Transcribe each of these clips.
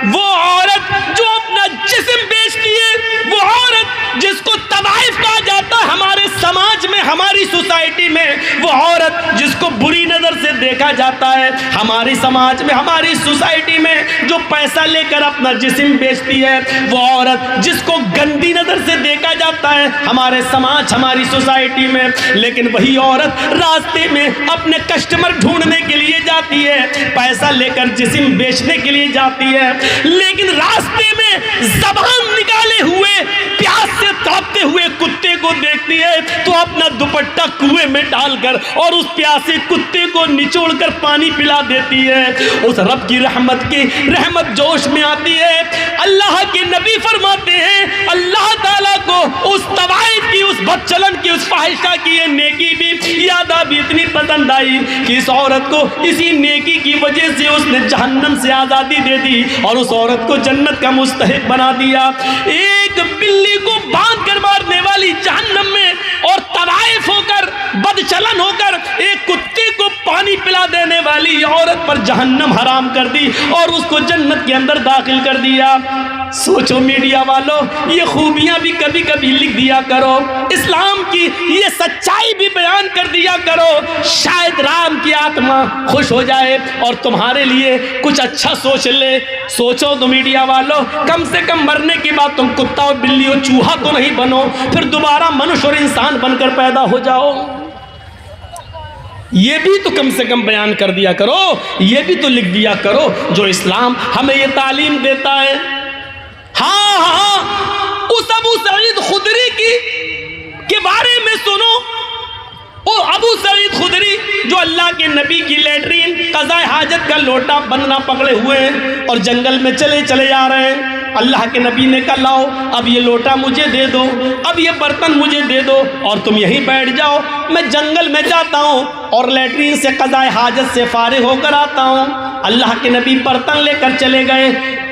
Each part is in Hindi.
वो औरत जो अपना जिस्म बेचती है, वो औरत जिसको तवाइफ कहा जाता है हमारे समाज में, हमारी सोसाइटी में, वो औरत जिसको बुरी नजर से देखा जाता है हमारे समाज में, हमारी सोसाइटी में, जो पैसा लेकर अपना जिस्म बेचती है, वो औरत जिसको गंदी नजर से देखा जाता है हमारे समाज, हमारी सोसाइटी में, लेकिन वही औरत रास्ते में अपने कस्टमर ढूंढने के लिए जाती है, पैसा लेकर जिस्म बेचने के लिए जाती है, लेकिन रास्ते में ज़बान निकाले हुए प्यास से तड़पते हुए कुत्ते को देखती है तो अपना दुपट्टा कुएं में डालकर और उस प्यासे कुत्ते को निचोड़कर पानी पिला देती है। उस रब की रहमत जोश में आती है। अल्लाह के नबी फरमाते हैं अल्लाह ताला को उस तवाइफ की, उस बदचलन की, उस फाहिशा की ये नेकी भी यादा भी इतनी पसंद आई कि इस औरत को इसी नेकी की वजह से उसने जहन्नम से आज़ादी दे दी और उस औरत को जन्नत का मुस्तहिक बना दिया। एक बिल्ली को बांध कर मारने वाली जहन्नम में और तवाइफ होकर, बदचलन होकर एक कुत्ते को पानी पिला देने वाली औरत पर जहन्नम हराम कर दी और उसको जन्नत के अंदर दाखिल कर दिया। सोचो मीडिया वालों, ये खूबियां भी कभी कभी लिख दिया करो, इस्लाम की ये सच्चाई भी बयान कर दिया करो, शायद राम की आत्मा खुश हो जाए और तुम्हारे लिए कुछ अच्छा सोच ले। सोचो तो मीडिया वालों, कम से कम मरने के बाद तुम कुत्ता और बिल्ली और चूहा तो नहीं बनो, फिर दोबारा मनुष्य और इंसान बनकर पैदा हो जाओ। ये भी तो कम से कम बयान कर दिया करो, ये भी तो लिख दिया करो जो इस्लाम हमें ये तालीम देता है। हाँ, उस अबू सईद खुदरी के बारे में सुनो। वो अबू सईद खुदरी जो अल्लाह के नबी की लेटरीन कज़ाए हाजत का लोटा बनना पकड़े हुए हैं और जंगल में चले जा रहे हैं। अल्लाह के नबी ने कहा लाओ अब ये लोटा मुझे दे दो, अब ये बर्तन मुझे दे दो और तुम यहीं बैठ जाओ, मैं जंगल में जाता हूँ और लेटरीन से कज़ाए हाजत से फारिग होकर आता हूँ। अल्लाह के नबी बर्तन लेकर चले गए,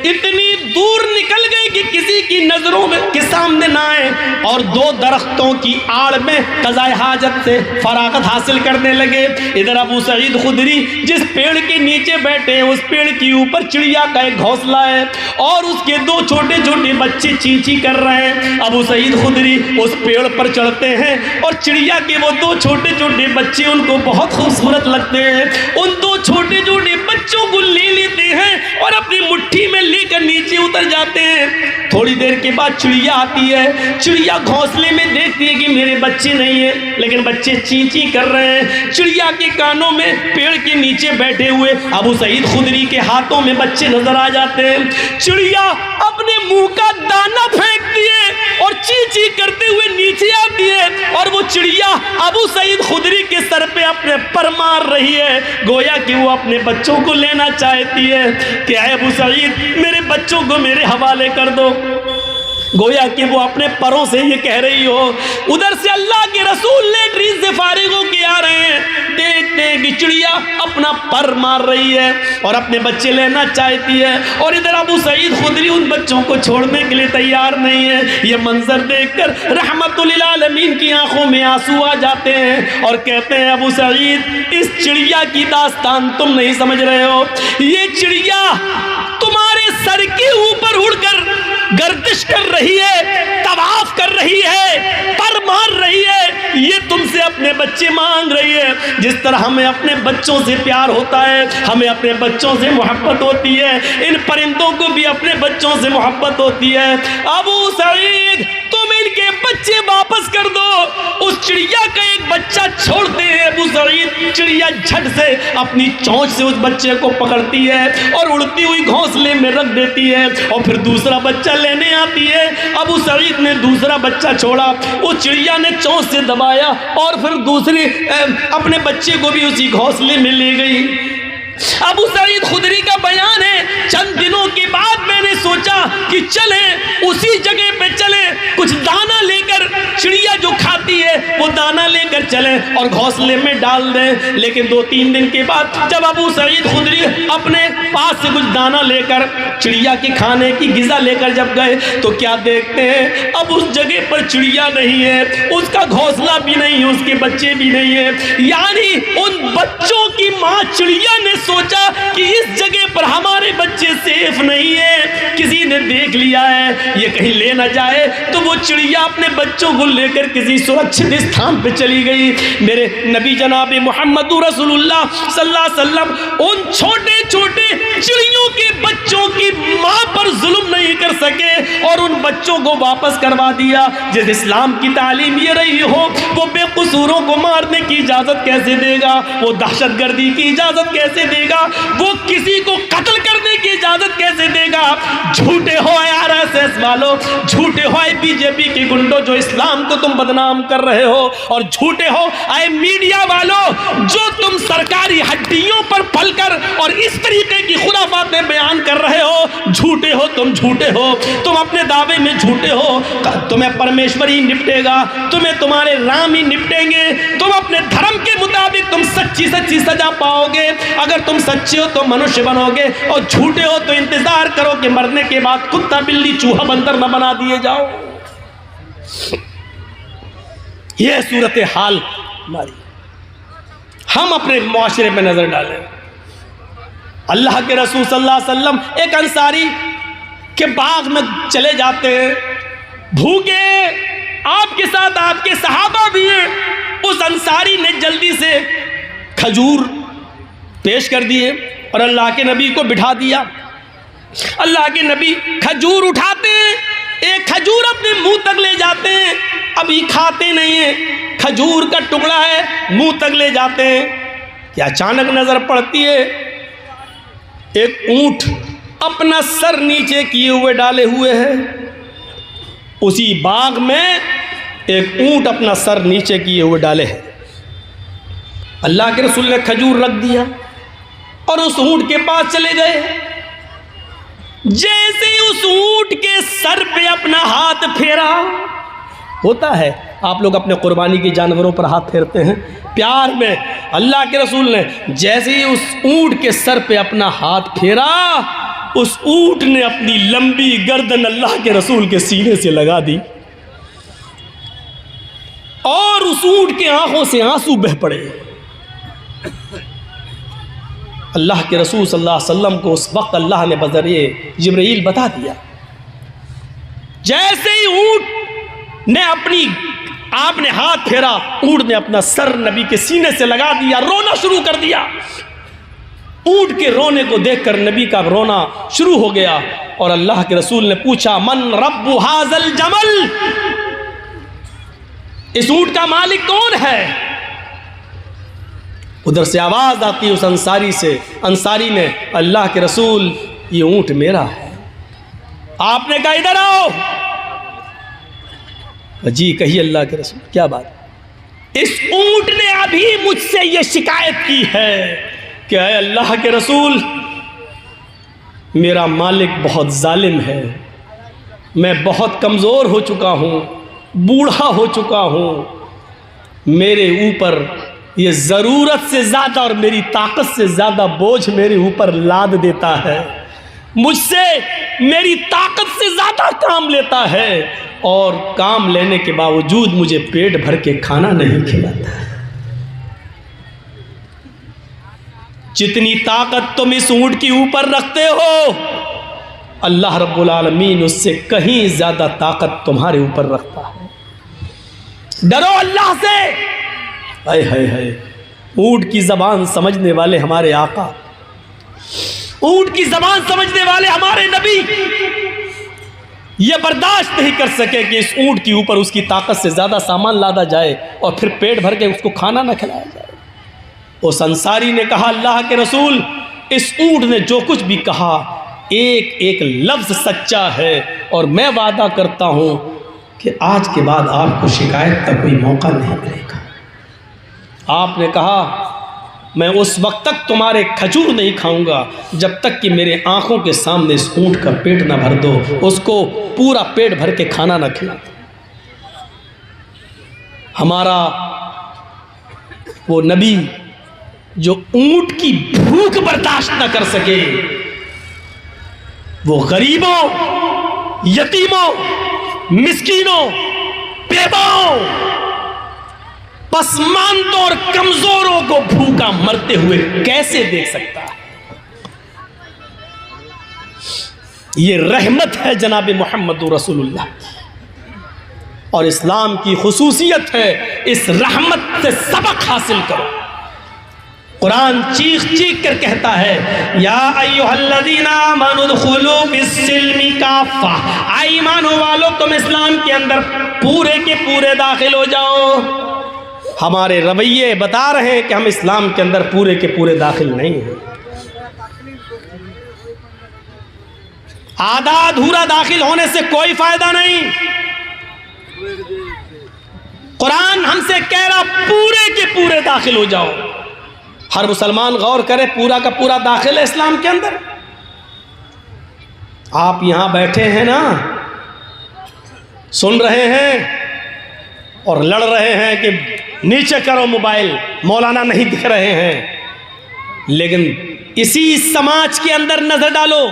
इतनी दूर निकल गए कि किसी की नजरों में के सामने ना आए और दो दरख्तों की आड़ में कज़ाए हाजत से फरागत हासिल करने लगे। इधर अबू सईद खुदरी जिस पेड़ के नीचे बैठे हैं उस पेड़ के ऊपर चिड़िया का एक घोंसला है और उसके दो छोटे छोटे बच्चे ची ची कर रहे हैं। अबू सईद खुदरी उस पेड़ पर चढ़ते हैं और चिड़िया के वो दो छोटे छोटे बच्चे उनको बहुत खूबसूरत लगते हैं। उन दो छोटे छोटे बच्चों को ले लेते हैं और अपनी मुट्ठी में लेकर नीचे उतर जाते हैं। थोड़ी देर के बाद चिड़िया आती है, चिड़िया घोंसले में देखती है कि मेरे बच्चे नहीं है, लेकिन बच्चे ची ची कर रहे हैं। चिड़िया के कानों में पेड़ के नीचे बैठे हुए अबू सईद खुदरी के हाथों में बच्चे नजर आ जाते हैं। चिड़िया अपने मुंह का दाना फेंकती है और ची ची करते हुए नीचे आती है और वो चिड़िया अबू सईद खुदरी के सर पे अपने पर मार रही है, गोया कि वो अपने बच्चों को लेना चाहती है। क्या है अबू सईद, मेरे बच्चों को मेरे हवाले कर दो, गोया कि वो अपने परों से ये कह रही हो। उधर से अल्लाह के रसूल लेटरीन से फारिग होके आ रहे हैं, देखते हैं कि चिड़िया अपना पर मार रही है और अपने बच्चे लेना चाहती है और इधर अबू सईद खुदरी उन बच्चों को छोड़ने के लिए तैयार नहीं है। ये मंजर देखकर रहमतुल लिल आलमीन की आंखों में आंसू आ जाते हैं और कहते हैं अबू सईद, इस चिड़िया की दास्तान तुम नहीं समझ रहे हो। ये चिड़िया तुम्हारे सर के ऊपर उड़कर गर्दिश कर रही है, तवाफ कर रही है, पर मार रही है, ये तुमसे अपने बच्चे मांग रही है। जिस तरह हमें अपने बच्चों से प्यार होता है, हमें अपने बच्चों से मोहब्बत होती है, इन परिंदों को भी अपने बच्चों से मोहब्बत होती है। अबू सईद, तुम इनके बच्चे वापस कर दो। उस चिड़िया का एक बच्चा छोड़ते हैं अबू सईद, चिड़िया झट से अपनी चोंच से उस बच्चे को पकड़ती है और उड़ती हुई घोंसले में रख देती है और फिर दूसरा बच्चा लेने आती है। अबू सईद ने दूसरा बच्चा छोड़ा, उस चिड़िया ने चोंच से दबाया और फिर दूसरे अपने बच्चे को भी उसी घोंसले में ले गई। अबू सईद खुदरी का बयान है, चंद दिनों के बाद मैंने सोचा कि चले उसी जगह पे चले, कुछ दाना लेकर, चिड़िया जो खाती है वो दाना लेकर चले और घोंसले में डाल दें। लेकिन 2-3 दिन के बाद जब अबू सईद खुदरी अपने पास से कुछ दाना लेकर चिड़िया के खाने की गिज़ा लेकर जब गए तो क्या देखते हैं, अब उस जगह पर चिड़िया नहीं है, उसका घोंसला भी नहीं है, उसके बच्चे भी नहीं है। यानी उन बच्चों की माँ चिड़िया ने सोचा कि इस जगह पर हमारे बच्चे सेफ नहीं है, किसी ने देख लिया है, ये कहीं ले ना जाए, तो वो चिड़िया अपने बच्चों को लेकर किसी सुरक्षित स्थान पे चली गई। मेरे नबी जनाब मोहम्मद रसूलुल्लाह सल्लल्लाहु अलैहि वसल्लम उन छोटे छोटे चिड़ियों के बच्चों की माँ पर जुल्म नहीं कर सके और उन बच्चों को वापस करवा दिया। जिस इस्लाम की तालीम ये रही हो, वो बेकसूरों को मारने की इजाजत कैसे देगा, वो दहशतगर्दी की इजाजत कैसे देगा, वो किसी को कत्ल करने की इजाजत कैसे देगा। झूठे हो आरएसएस वालों, झूठे हो बीजेपी के गुंडों जो इस्लाम को तुम बदनाम कर रहे हो, और झूठे हो आए मीडिया वालों जो तुम सरकारी हड्डियों पर पलकर और इस तरीके की खुराफातें बयान कर रहे हो। झूठे हो तुम, झूठे हो तुम, अपने दावे में झूठे हो। तुम्हें परमेश्वर ही निपटेगा, तुम्हें तुम्हारे राम ही निपटेंगे, तुम अपने धर्म के मुताबिक तुम सच्ची सच्ची सजा पाओगे। अगर तुम सच्चे हो तो मनुष्य बनोगे, और झूठे हो तो इंतजार करो कि मरने के बाद कुत्ता बिल्ली चूहा बंदर न बना दिए जाओ। यह सूरत हाल हमारी, हम अपने मुआशरे में नजर डालें। अल्लाह के रसूल सल्लल्लाहु अलैहि वसल्लम एक अंसारी के बाग में चले जाते हैं, भूखे, आपके साथ आपके सहाबा भी हैं। उस अंसारी ने जल्दी से खजूर पेश कर दिए और अल्लाह के नबी को बिठा दिया। अल्लाह के नबी खजूर उठाते हैं, एक खजूर अपने मुंह तक ले जाते हैं, अभी खाते नहीं है, खजूर का टुकड़ा है, मुंह तक ले जाते हैं कि अचानक नजर पड़ती है एक ऊंट अपना सर नीचे किए हुए डाले हुए है। उसी बाग में एक ऊंट अपना सर नीचे किए हुए डाले है। अल्लाह के रसूल ने खजूर रख दिया और उस ऊंट के पास चले गए। जैसे ही उस ऊंट के सर पे अपना हाथ फेरा, होता है आप लोग अपने कुर्बानी के जानवरों पर हाथ फेरते हैं प्यार में, अल्लाह के रसूल ने जैसे ही उस ऊंट के सर पे अपना हाथ फेरा, उस ऊंट ने अपनी लंबी गर्दन अल्लाह के रसूल के सीने से लगा दी और उस ऊंट के आंखों से आंसू बह पड़े। अल्लाह के रसूल सल्लल्लाहु अलैहि वसल्लम को उस वक्त अल्लाह ने बज़रिए जिब्रील बता दिया। जैसे ही ऊंट ने आपने हाथ फेरा, ऊंट ने अपना सर नबी के सीने से लगा दिया, रोना शुरू कर दिया। ऊंट के रोने को देखकर नबी का रोना शुरू हो गया और अल्लाह के रसूल ने पूछा, मन रब्बु हाज़ल जमल, इस ऊंट का मालिक कौन है? उधर से आवाज आती उस अंसारी से, अंसारी ने, अल्लाह के रसूल ये ऊंट मेरा है। आपने कहा इधर आओ। जी कहिए अल्लाह के रसूल, क्या बात? इस ऊंट ने अभी मुझसे ये शिकायत की है कि अल्लाह के रसूल मेरा मालिक बहुत जालिम है, मैं बहुत कमज़ोर हो चुका हूँ, बूढ़ा हो चुका हूँ, मेरे ऊपर ये ज़रूरत से ज़्यादा और मेरी ताकत से ज़्यादा बोझ मेरे ऊपर लाद देता है, मुझसे मेरी ताकत से ज़्यादा काम लेता है और काम लेने के बावजूद मुझे पेट भर के खाना नहीं खिलाता है। जितनी ताकत तुम इस ऊंट के ऊपर रखते हो, अल्लाह रब्बुल आलमीन उससे कहीं ज़्यादा ताकत तुम्हारे ऊपर रखता है। डरो अल्लाह से। हाय हाय हाय, ऊंट की ज़बान समझने वाले हमारे आका, ऊंट की ज़बान समझने वाले हमारे नबी ये बर्दाश्त नहीं कर सके कि इस ऊंट के ऊपर उसकी ताकत से ज़्यादा सामान लादा जाए और फिर पेट भर के उसको खाना ना खिलाया जाए। उस अंसारी ने कहा, अल्लाह के रसूल इस ऊंट ने जो कुछ भी कहा एक एक लफ्ज़ सच्चा है और मैं वादा करता हूँ कि आज के बाद आपको शिकायत का कोई मौका नहीं मिलेगा। आपने कहा, मैं उस वक्त तक तुम्हारे खजूर नहीं खाऊंगा जब तक कि मेरे आंखों के सामने इस ऊंट का पेट ना भर दो, उसको पूरा पेट भर के खाना ना खिला दो। हमारा वो नबी जो ऊंट की भूख बर्दाश्त न कर सके, वो गरीबों, यतीमों, मिस्कीनों, बेवाओं, पसमानदों और कमजोरों को भूखा मरते हुए कैसे देख सकता है? ये रहमत है जनाब मोहम्मद रसूलुल्लाह, और इस्लाम की खुसूसियत है इस रहमत से सबक हासिल करो। कुरान चीख चीख कर कहता है, या अय्युहल्लज़ीना आमनू उदखुलू फिस्सिल्मि काफ़ा, आए ईमान वालों तुम इस्लाम के अंदर पूरे के पूरे दाखिल हो जाओ। हमारे रवैये बता रहे हैं कि हम इस्लाम के अंदर पूरे के पूरे दाखिल नहीं हैं, आधा अधूरा दाखिल होने से कोई फायदा नहीं। कुरान हमसे कह रहा पूरे के पूरे दाखिल हो जाओ। हर मुसलमान गौर करे, पूरा का पूरा दाखिल है इस्लाम के अंदर। आप यहां बैठे हैं ना, सुन रहे हैं और लड़ रहे हैं कि नीचे करो मोबाइल, मौलाना नहीं दिख रहे हैं, लेकिन इसी समाज के अंदर नजर डालो।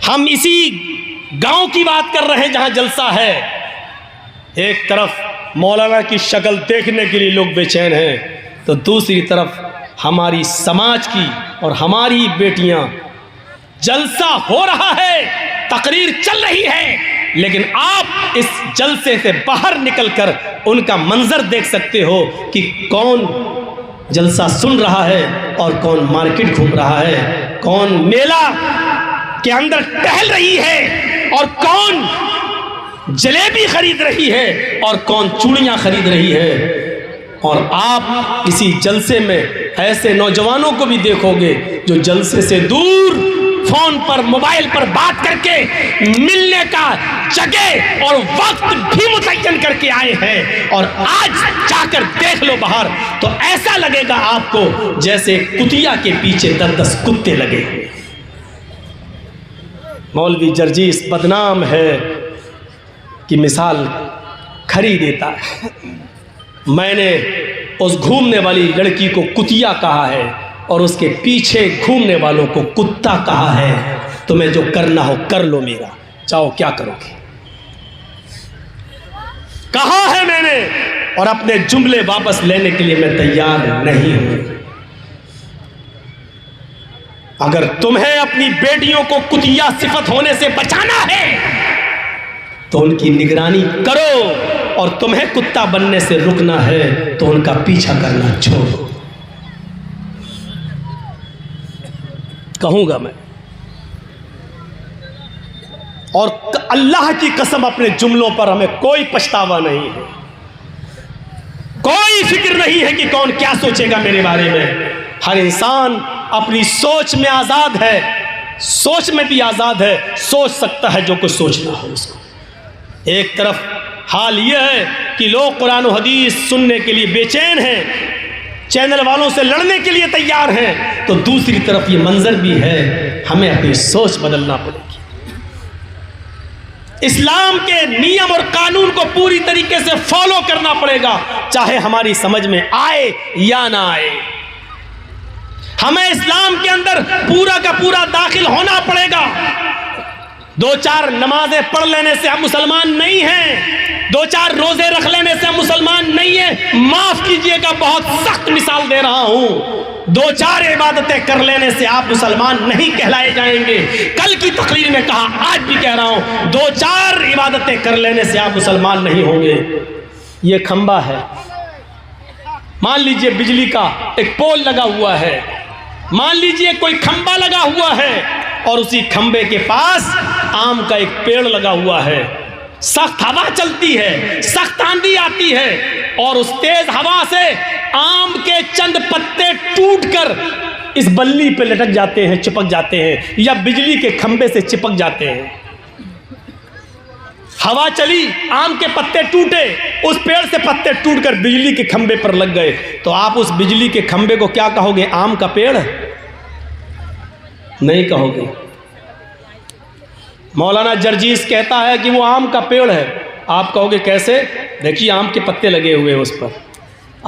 हम इसी गांव की बात कर रहे हैं जहां जलसा है, एक तरफ मौलाना की शक्ल देखने के लिए लोग बेचैन हैं, तो दूसरी तरफ हमारी समाज की और हमारी बेटियां, जलसा हो रहा है, तकरीर चल रही है, लेकिन आप इस जलसे से बाहर निकलकर उनका मंजर देख सकते हो कि कौन जलसा सुन रहा है और कौन मार्केट घूम रहा है, कौन मेला के अंदर टहल रही है और कौन जलेबी खरीद रही है और कौन चूड़ियां खरीद रही है। और आप इसी जलसे में ऐसे नौजवानों को भी देखोगे जो जलसे से दूर फोन पर, मोबाइल पर बात करके मिलने का जगह और वक्त भी मुतय्यन करके आए हैं, और आज जाकर देख लो बाहर तो ऐसा लगेगा आपको जैसे कुतिया के पीछे 10-10 कुत्ते लगे। मौलवी जर्जीस बदनाम है कि मिसाल खरी देता है। मैंने उस घूमने वाली लड़की को कुतिया कहा है और उसके पीछे घूमने वालों को कुत्ता कहा है। तुम्हें जो करना हो कर लो, मेरा चाहो क्या करोगे, कहा है मैंने, और अपने जुमले वापस लेने के लिए मैं तैयार नहीं हूं। अगर तुम्हें अपनी बेटियों को कुतिया सिफत होने से बचाना है तो उनकी निगरानी करो, और तुम्हें कुत्ता बनने से रुकना है तो उनका पीछा करना छोड़ो। कहूंगा मैं, और अल्लाह की कसम अपने जुमलों पर हमें कोई पछतावा नहीं है, कोई फिक्र नहीं है कि कौन क्या सोचेगा मेरे बारे में। हर इंसान अपनी सोच में आजाद है, सोच में भी आजाद है, सोच सकता है जो कुछ सोचना हो उसको। एक तरफ हाल यह है कि लोग कुरान और हदीस सुनने के लिए बेचैन हैं, चैनल वालों से लड़ने के लिए तैयार हैं, तो दूसरी तरफ ये मंजर भी है, हमें अपनी सोच बदलना पड़ेगी। इस्लाम के नियम और कानून को पूरी तरीके से फॉलो करना पड़ेगा, चाहे हमारी समझ में आए या ना आए। हमें इस्लाम के अंदर पूरा का पूरा दाखिल होना पड़ेगा। 2-4 नमाजें पढ़ लेने से हम मुसलमान नहीं हैं, 2-4 रोजे रख लेने से हम मुसलमान नहीं हैं। माफ कीजिएगा, बहुत सख्त मिसाल दे रहा हूं, 2-4 इबादतें कर लेने से आप मुसलमान नहीं कहलाए जाएंगे। कल की तकरीर में कहा, आज भी कह रहा हूं, 2-4 इबादतें कर लेने से आप मुसलमान नहीं होंगे। ये खंबा है, मान लीजिए बिजली का एक पोल लगा हुआ है, मान लीजिए कोई खंबा लगा हुआ है और उसी खंबे के पास आम का एक पेड़ लगा हुआ है। सख्त हवा चलती है, सख्त आंधी आती है, और उस तेज हवा से आम के चंद पत्ते टूटकर इस बल्ली पे लटक जाते हैं, चिपक जाते हैं, या बिजली के खंबे से चिपक जाते हैं। हवा चली, आम के पत्ते टूटे, उस पेड़ से पत्ते टूटकर बिजली के खंबे पर लग गए, तो आप उस बिजली के खंबे को क्या कहोगे? आम का पेड़? नहीं कहोगे। मौलाना जर्जीस कहता है कि वो आम का पेड़ है, आप कहोगे कैसे? देखिए आम के पत्ते लगे हुए हैं उस पर।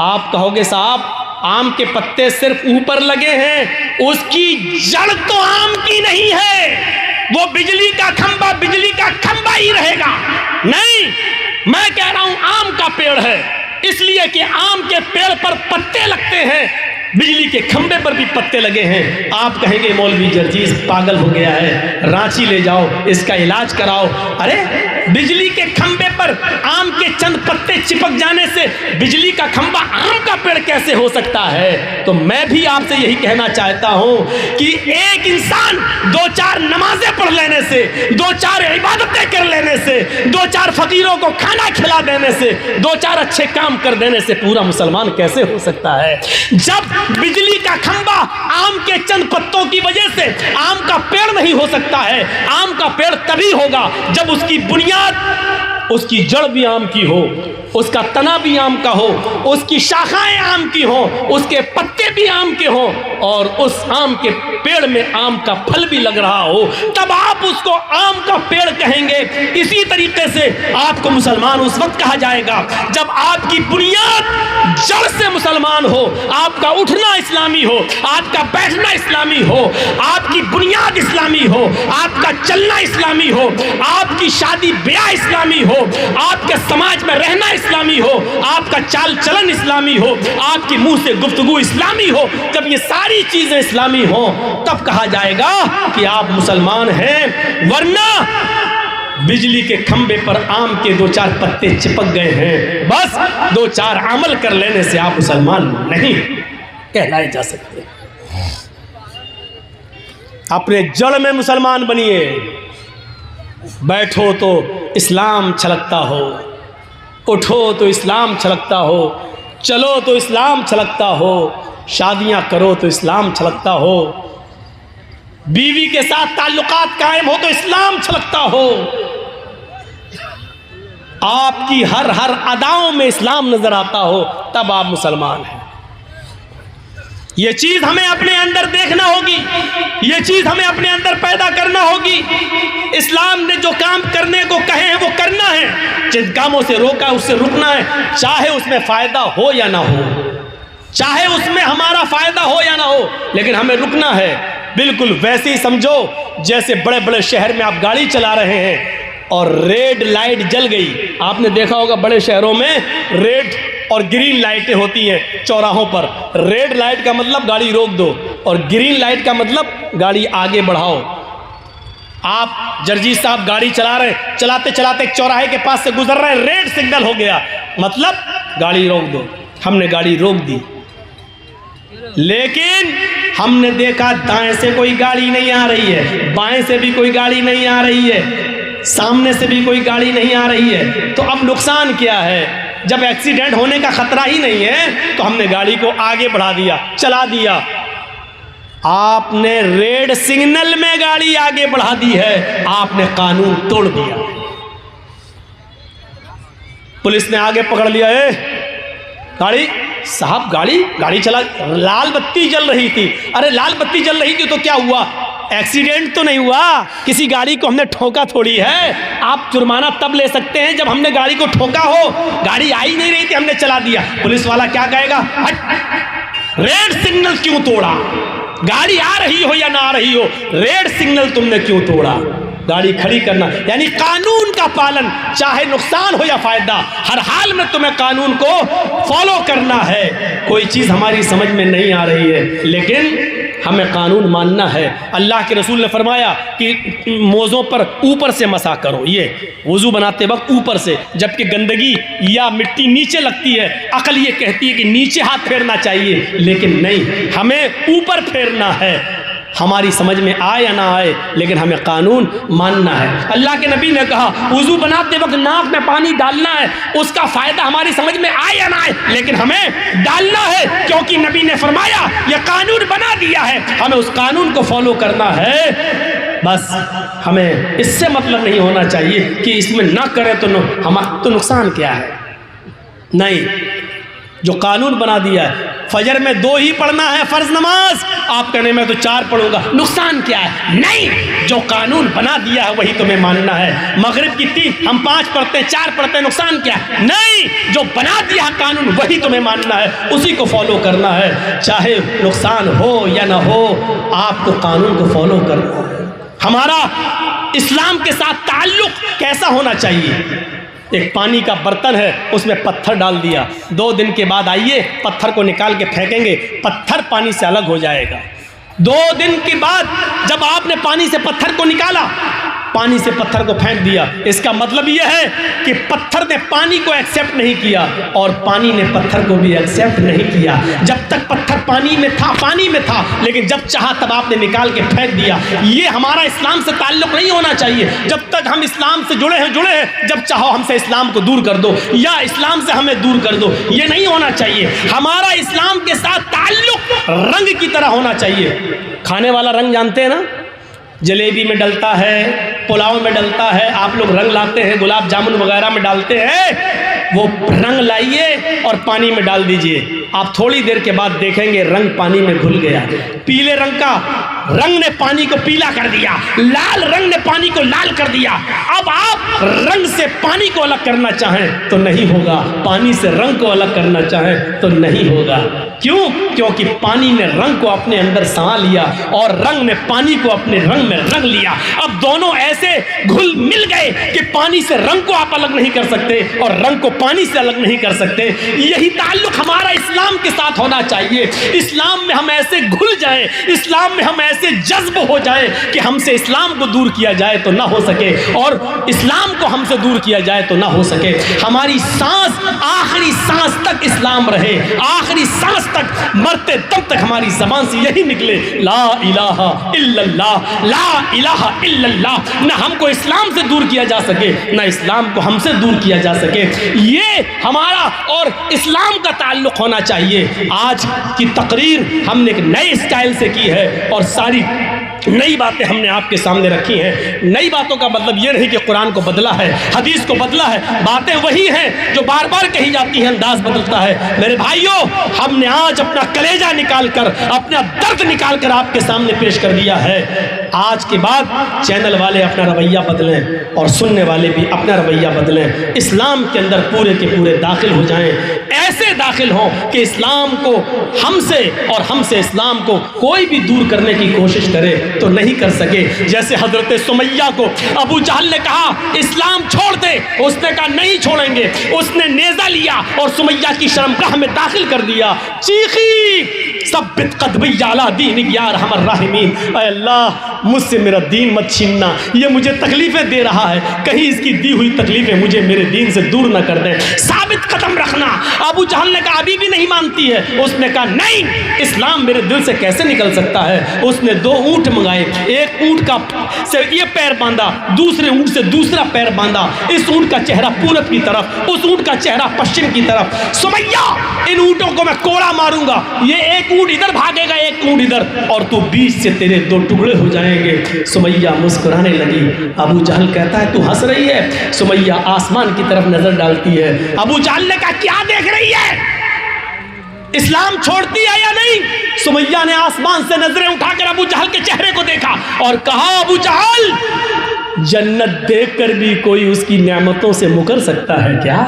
आप कहोगे साहब आम के पत्ते सिर्फ ऊपर लगे हैं, उसकी जड़ तो आम की नहीं है, वो बिजली का खंबा ही रहेगा। नहीं, मैं कह रहा हूं आम का पेड़ है, इसलिए कि आम के पेड़ पर पत्ते लगते हैं, बिजली के खंबे पर भी पत्ते लगे हैं। आप कहेंगे मौलवी जर्जीस पागल हो गया है, रांची ले जाओ, इसका इलाज कराओ। अरे बिजली के खंबे पर आम के चंद पत्ते चिपक जाने से बिजली का खंबा आम का पेड़ कैसे हो सकता है? तो मैं भी आपसे यही कहना चाहता हूं कि एक इंसान 2-4 नमाजें पढ़ लेने से, 2-4 इबादतें कर लेने से, 2-4 फकीरों को खाना खिला देने से, 2-4 अच्छे काम कर देने से पूरा मुसलमान कैसे हो सकता है? जब बिजली का खंबा आम के चंद पत्तों की वजह से आम का पेड़ नहीं हो सकता है। आम का पेड़ तभी होगा जब उसकी बुनियाद, उसकी जड़ भी आम की हो, उसका तना भी आम का हो, उसकी शाखाएं आम की हो, उसके पत्ते भी आम के हो और उस आम के पेड़ में आम का फल भी लग रहा हो, तब आप उसको आम का पेड़ कहेंगे। इसी तरीके से आपको मुसलमान उस वक्त कहा जाएगा जब आपकी बुनियाद जड़ से मुसलमान हो, आपका उठना इस्लामी हो, आपका बैठना इस्लामी हो, आपकी बुनियाद इस्लामी हो, आपका चलना इस्लामी हो, आपकी शादी ब्याह इस्लामी हो, आपके समाज में रहना इस्लामी हो, आपका चाल चलन इस्लामी हो, आपकी मुंह से गुफ्तगू इस्लामी हो। जब ये सारी चीजें इस्लामी हो तब कहा जाएगा कि आप मुसलमान हैं। वरना बिजली के खंबे पर आम के 2-4 पत्ते चिपक गए हैं, बस 2-4 अमल कर लेने से आप मुसलमान नहीं कहलाए जा सकते। अपने जड़ में मुसलमान बनिए। बैठो तो इस्लाम छलकता हो, उठो तो इस्लाम छलकता हो, चलो तो इस्लाम छलकता हो, शादियां करो तो इस्लाम छलकता हो, बीवी के साथ ताल्लुकात कायम हो तो इस्लाम छलकता हो, आपकी हर अदाओं में इस्लाम नजर आता हो, तब आप मुसलमान हैं। ये चीज हमें अपने अंदर देखना होगी, ये चीज हमें अपने अंदर पैदा करना होगी। इस्लाम ने जो काम करने को कहे हैं वो करना है, जिन कामों से रोका उससे रुकना है, चाहे उसमें फायदा हो या ना हो, चाहे उसमें हमारा फायदा हो या ना हो, लेकिन हमें रुकना है। बिल्कुल वैसे ही समझो जैसे बड़े बड़े शहर में आप गाड़ी चला रहे हैं और रेड लाइट जल गई। आपने देखा होगा बड़े शहरों में रेड और ग्रीन लाइटें होती हैं चौराहों पर। रेड लाइट का मतलब गाड़ी रोक दो और ग्रीन लाइट का मतलब गाड़ी आगे बढ़ाओ। आप जर्जीस साहब गाड़ी चला रहे हैं, चलाते चलाते एक चौराहे के पास से गुजर रहे हैं, रेड सिग्नल हो गया, मतलब गाड़ी रोक दो। हमने गाड़ी रोक दी, लेकिन हमने देखा दाएं से कोई गाड़ी नहीं आ रही है, बाएं से भी कोई गाड़ी नहीं आ रही है, सामने से भी कोई गाड़ी नहीं आ रही है। तो अब नुकसान क्या है? जब एक्सीडेंट होने का खतरा ही नहीं है तो हमने गाड़ी को आगे बढ़ा दिया, चला दिया। आपने रेड सिग्नल में गाड़ी आगे बढ़ा दी है, आपने कानून तोड़ दिया। पुलिस ने आगे पकड़ लिया, गाड़ी साहब गाड़ी चला, लाल बत्ती जल रही थी। अरे लाल बत्ती जल रही थी तो क्या हुआ? एक्सीडेंट तो नहीं हुआ, किसी गाड़ी को हमने ठोका थोड़ी है। आप जुर्माना तब ले सकते हैं जब हमने गाड़ी को ठोका हो, गाड़ी आई नहीं रही थी, हमने चला दिया। पुलिस वाला क्या कहेगा? हट, रेड सिग्नल क्यों तोड़ा? गाड़ी आ रही हो या ना आ रही हो, रेड सिग्नल तुमने क्यों तोड़ा? गाड़ी खड़ी करना यानी कानून का पालन, चाहे नुकसान हो या फायदा, हर हाल में तुम्हें कानून को फॉलो करना है। कोई चीज हमारी समझ में नहीं आ रही है लेकिन हमें कानून मानना है। अल्लाह के रसूल ने फरमाया कि मोज़ों पर ऊपर से मसा करो, ये वुज़ू बनाते वक्त ऊपर से, जबकि गंदगी या मिट्टी नीचे लगती है। अकल ये कहती है कि नीचे हाथ फेरना चाहिए, लेकिन नहीं, हमें ऊपर फेरना है। हमारी समझ में आए या ना आए, लेकिन हमें कानून मानना है। अल्लाह के नबी ने कहा वुज़ू बनाते वक्त नाक में पानी डालना है, उसका फायदा हमारी समझ में आए या ना आए, लेकिन हमें डालना है, क्योंकि नबी ने फरमाया यह कानून बना दिया है, हमें उस कानून को फॉलो करना है। बस हमें इससे मतलब नहीं होना चाहिए कि इसमें ना करें तो नुकसान क्या है। नहीं, जो कानून बना दिया है, फजर में 2 ही पढ़ना है फर्ज नमाज, आप कहने में तो 4 पढ़ूंगा, नुकसान क्या है? नहीं, जो कानून बना दिया है वही तुम्हें मानना है। मगरिब की 3 हम 5 पढ़ते हैं, 4 पढ़ते हैं, नुकसान क्या है? नहीं, जो बना दिया कानून वही तुम्हें मानना है, उसी को फॉलो करना है, चाहे नुकसान हो या ना हो, आपको कानून को फॉलो करना है। हमारा इस्लाम के साथ ताल्लुक कैसा होना चाहिए? एक पानी का बर्तन है, उसमें पत्थर डाल दिया, 2 दिन के बाद आइए पत्थर को निकाल के फेंकेंगे, पत्थर पानी से अलग हो जाएगा। 2 दिन के बाद जब आपने पानी से पत्थर को निकाला, पानी से पत्थर को फेंक दिया, इसका मतलब यह है कि पत्थर ने पानी को एक्सेप्ट नहीं किया और पानी ने पत्थर को भी एक्सेप्ट नहीं किया। जब तक पत्थर पानी में था, लेकिन जब चाहा तब आपने निकाल के फेंक दिया। ये हमारा इस्लाम से ताल्लुक नहीं होना चाहिए। जब तक हम इस्लाम से जुड़े हैं, जब चाहो हमसे इस्लाम को दूर कर दो या इस्लाम से हमें दूर कर दो, ये नहीं होना चाहिए। हमारा इस्लाम के साथ ताल्लुक रंग की तरह होना चाहिए। खाने वाला रंग जानते हैं ना, जलेबी में डलता है, पुलाव में डलता है, आप लोग रंग लाते हैं, गुलाब जामुन वगैरह में डालते हैं। वो रंग लाइए और पानी में डाल दीजिए, आप थोड़ी देर के बाद देखेंगे रंग पानी में घुल गया। पीले रंग का रंग ने पानी को पीला कर दिया, लाल रंग ने पानी को लाल कर दिया। अब आप रंग से पानी को अलग करना चाहें तो नहीं होगा, पानी से रंग को अलग करना चाहें तो नहीं होगा। क्यों? क्योंकि पानी ने रंग को अपने अंदर समा लिया और रंग ने पानी को अपने रंग में रंग लिया। अब दोनों ऐसे घुल मिल गए कि पानी से रंग को आप अलग नहीं कर सकते और रंग को पानी से अलग नहीं कर सकते। यही ताल्लुक हमारा इस्लाम के साथ होना चाहिए। इस्लाम में हम ऐसे घुल जाएं, इस्लाम में हम ऐसे जज्ब हो जाए कि हमसे इस्लाम को दूर किया जाए तो ना हो सके और इस्लाम को हमसे दूर किया जाए तो ना हो सके। हमारी सांस, आखिरी सांस तक इस्लाम रहे, आखिरी सांस तक, मरते दम तक हमारी जबान से यही निकले, ला इलाहा इल्लल्लाह, ला इलाहा इल्लल्लाह। ना हमको इस्लाम से दूर किया जा सके, ना इस्लाम को हमसे दूर किया जा सके। ये हमारा और इस्लाम का ताल्लुक होना चाहिए। आज की तकरीर हमने एक नए स्टाइल से की है और सारी नई बातें हमने आपके सामने रखी हैं। नई बातों का मतलब ये नहीं कि कुरान को बदला है, हदीस को बदला है, बातें वही हैं जो बार बार कही जाती हैं, अंदाज बदलता है। मेरे भाइयों, हमने आज अपना कलेजा निकाल कर, अपना दर्द निकाल कर आपके सामने पेश कर दिया है। आज के बाद चैनल वाले अपना रवैया बदलें और सुनने वाले भी अपना रवैया बदलें। इस्लाम के अंदर पूरे के पूरे दाखिल हो जाएं, ऐसे दाखिल हों कि इस्लाम को हमसे और हमसे इस्लाम को कोई भी दूर करने की कोशिश करे तो नहीं कर सके। जैसे हजरत सुमैया को अबू जहल ने कहा इस्लाम छोड़ दे, उसने कहा नहीं छोड़ेंगे। उसने नेज़ा लिया और सुमैया की शर्मगाह में दाखिल कर दिया। चीखी सब्बित क़दमी अला दीनिक या अरहमर राहिमीन, ऐ अल्लाह मुझसे मेरा दीन मत छीनना, ये मुझे तकलीफ़ें दे रहा है, कहीं इसकी दी हुई तकलीफ़ें मुझे मेरे दीन से दूर न कर दें, साबित कदम रखना। अबू जहल ने कहा अभी भी नहीं मानती है। उसने कहा नहीं, इस्लाम मेरे दिल से कैसे निकल सकता है। उसने 2 ऊँट मंगाए, एक ऊँट का से ये पैर बांधा, दूसरे ऊँट से दूसरा पैर बांधा। इस ऊँट का चेहरा पूरब की तरफ, उस ऊँट का चेहरा पश्चिम की तरफ। सुमैया, इन ऊँटों को मैं कोड़ा मारूंगा, ये एक ऊँट इधर भागेगा, एक ऊँट इधर, और तू बीच से तेरे 2 टुकड़े हो जाएंगे। सुमैया मुस्कुराने लगी। अबू जहल कहता है तू हंस रही है। सुमैया आसमान की तरफ नजर डालती है। अबू जहल ने कहा क्या देख रही है, इस्लाम छोड़ती है या नहीं? सुमैया ने आसमान से नजरें उठाकर अबू जहल के चेहरे को देखा और कहा अबू जहल, जन्नत देखकर भी कोई उसकी नेमतों से मुकर सकता है क्या?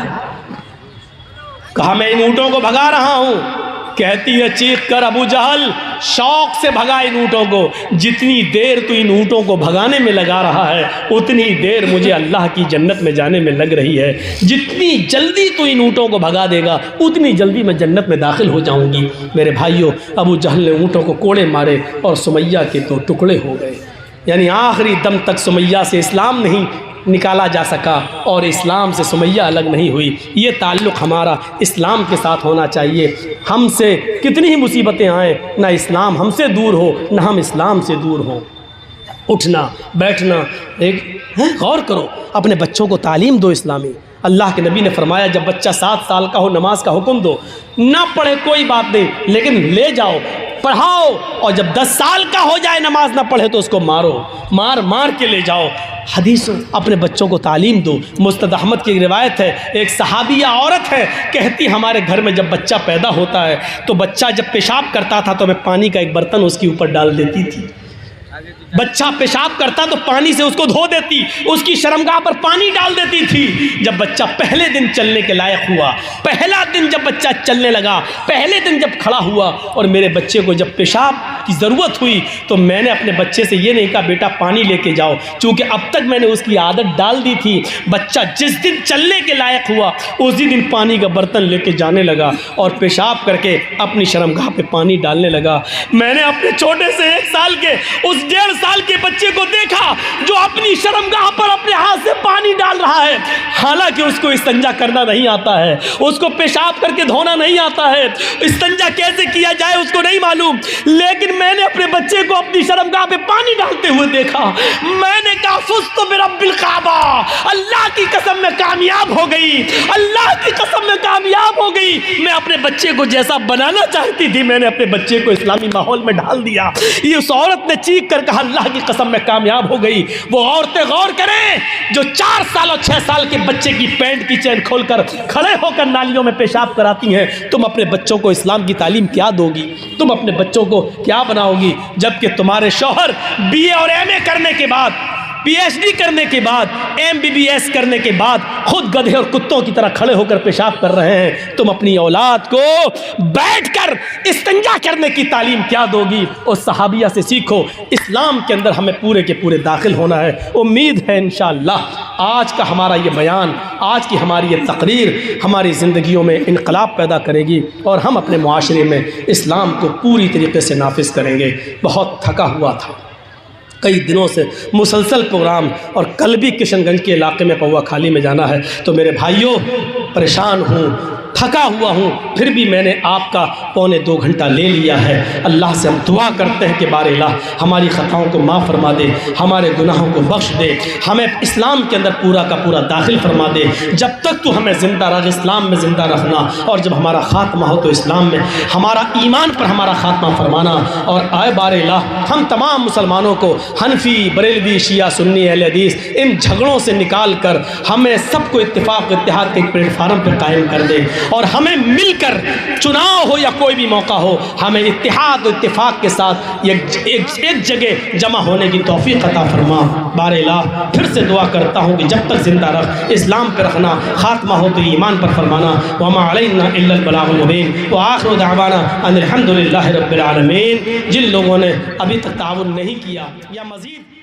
कहा मैं इन ऊँटों को भगा रहा हूं। कहती है चीख कर अबू जहल शौक से भगा इन ऊँटों को। जितनी देर तू इन ऊँटों को भगाने में लगा रहा है, उतनी देर मुझे अल्लाह की जन्नत में जाने में लग रही है। जितनी जल्दी तू इन ऊँटों को भगा देगा, उतनी जल्दी मैं जन्नत में दाखिल हो जाऊंगी। मेरे भाइयों, अबू जहल ने ऊँटों को कोड़े मारे और सुमैया के 2 टुकड़े हो गए। यानी आखिरी दम तक सुमैया से इस्लाम नहीं निकाला जा सका और इस्लाम से सुमैया अलग नहीं हुई। ये ताल्लुक़ हमारा इस्लाम के साथ होना चाहिए। हमसे कितनी ही मुसीबतें आएँ, ना इस्लाम हमसे दूर हो, ना हम इस्लाम से दूर हों। उठना बैठना, एक गौर करो, अपने बच्चों को तालीम दो इस्लामी। अल्लाह के नबी ने फरमाया जब बच्चा 7 साल का हो नमाज का हुक्म दो, ना पढ़े कोई बात नहीं, लेकिन ले जाओ पढ़ाओ, और जब 10 साल का हो जाए नमाज ना पढ़े तो उसको मारो, मार मार के ले जाओ। हदीस अपने बच्चों को तालीम दो। मुस्तद अहमद की रिवायत है, एक सहाबिया औरत है, कहती हमारे घर में जब बच्चा पैदा होता है तो बच्चा जब पेशाब करता था तो मैं पानी का एक बर्तन उसके ऊपर डाल देती थी। बच्चा पेशाब करता तो पानी से उसको धो देती, उसकी शर्मगाह पर पानी डाल देती थी। जब बच्चा पहले दिन चलने के लायक हुआ, पहला दिन जब बच्चा चलने लगा, पहले दिन जब खड़ा हुआ और मेरे बच्चे को जब पेशाब की ज़रूरत हुई तो मैंने अपने बच्चे से ये नहीं कहा बेटा पानी लेके जाओ, चूँकि अब तक मैंने उसकी आदत डाल दी थी। बच्चा जिस दिन चलने के लायक हुआ उसी दिन पानी का बर्तन लेके जाने लगा और पेशाब करके अपनी शर्मगाह पे पानी डालने लगा। मैंने अपने छोटे से 1 साल के उस 1.5 साल के बच्चे को देखा जो अपनी शर्मगाह पर अपने हाथ से पानी डाल रहा है। हालांकि उसको इस्तिंजा करना नहीं आता है, उसको पेशाब करके धोना नहीं आता है, इस्तिंजा कैसे किया जाए उसको नहीं मालूम, लेकिन मैंने अपने बच्चे को अपनी शर्मगाह पे पानी डालते हुए देखा। मैंने कहा फुज़्तु बिरब्बिल काबा, अल्लाह की कसम में कामयाब हो गई, अल्लाह की कसम में कामयाब हो गई। मैं अपने बच्चे को जैसा बनाना चाहती थी मैंने अपने बच्चे को इस्लामी माहौल में डाल दिया। ये उस औरत ने चीख कर कहा अल्लाह की कसम में कामयाब हो गई। वो औरतें गौर करें जो 4 साल और 6 साल के बच्चे की पैंट की चैन खोलकर खड़े होकर नालियों में पेशाब कराती हैं। तुम अपने बच्चों को इस्लाम की तालीम क्या दोगी? तुम अपने बच्चों को क्या बनाओगी? जबकि तुम्हारे शौहर BA और MA करने के बाद, PhD करने के बाद, MBBS करने के बाद खुद गधे और कुत्तों की तरह खड़े होकर पेशाब कर रहे हैं। तुम अपनी औलाद को बैठकर इस्तिंजा करने की तालीम क्या दोगी? उस सहाबिया से सीखो। इस्लाम के अंदर हमें पूरे के पूरे दाखिल होना है। उम्मीद है इंशाअल्लाह आज का हमारा ये बयान, आज की हमारी ये तकरीर हमारी ज़िंदगियों में इनकलाब पैदा करेगी और हम अपने मुआशरे में इस्लाम को पूरी तरीके से नाफिज करेंगे। बहुत थका हुआ था, कई दिनों से मुसलसल प्रोग्राम, और कल भी किशनगंज के इलाके में पौवा खाली में जाना है। तो मेरे भाइयों परेशान हूँ, थका हुआ हूँ, फिर भी मैंने आपका 1.25 घंटा ले लिया है। अल्लाह से हम दुआ करते हैं कि बार इलाह हमारी ख़ताओं को माफ़ फरमा दे, हमारे गुनाहों को बख्श दे, हमें इस्लाम के अंदर पूरा का पूरा दाखिल फरमा दे। जब तक तू हमें ज़िंदा रख, इस्लाम में ज़िंदा रखना, और जब हमारा ख़ात्मा हो तो इस्लाम में हमारा ईमान पर हमारा ख़ात्मा फरमाना। और आए बार इलाह हम तमाम मुसलमानों को हनफी, बरेलवी, शिया, सुन्नी, अहले हदीस इन झगड़ों से निकाल कर हमें सबको इत्तेफाक इत्तेहाद के प्लेटफार्म पर कायम कर दे, और हमें मिलकर चुनाव हो या कोई भी मौका हो हमें इत्तेहाद और इत्तेफाक के साथ एक जगह जमा होने की तौफीक अता फरमा। बार इलाह फिर से दुआ करता हूँ कि जब तक ज़िंदा रख, इस्लाम पर रखना, ख़ात्मा हो तो ईमान पर फरमाना। वमा अलैना इल्लल बलागुल मुबीन व आखिरु दावाना अनिल हम्दुलिल्लाहि रब्बिल आलमीन। जिन लोगों ने अभी तक ताउन नहीं किया या मज़ीद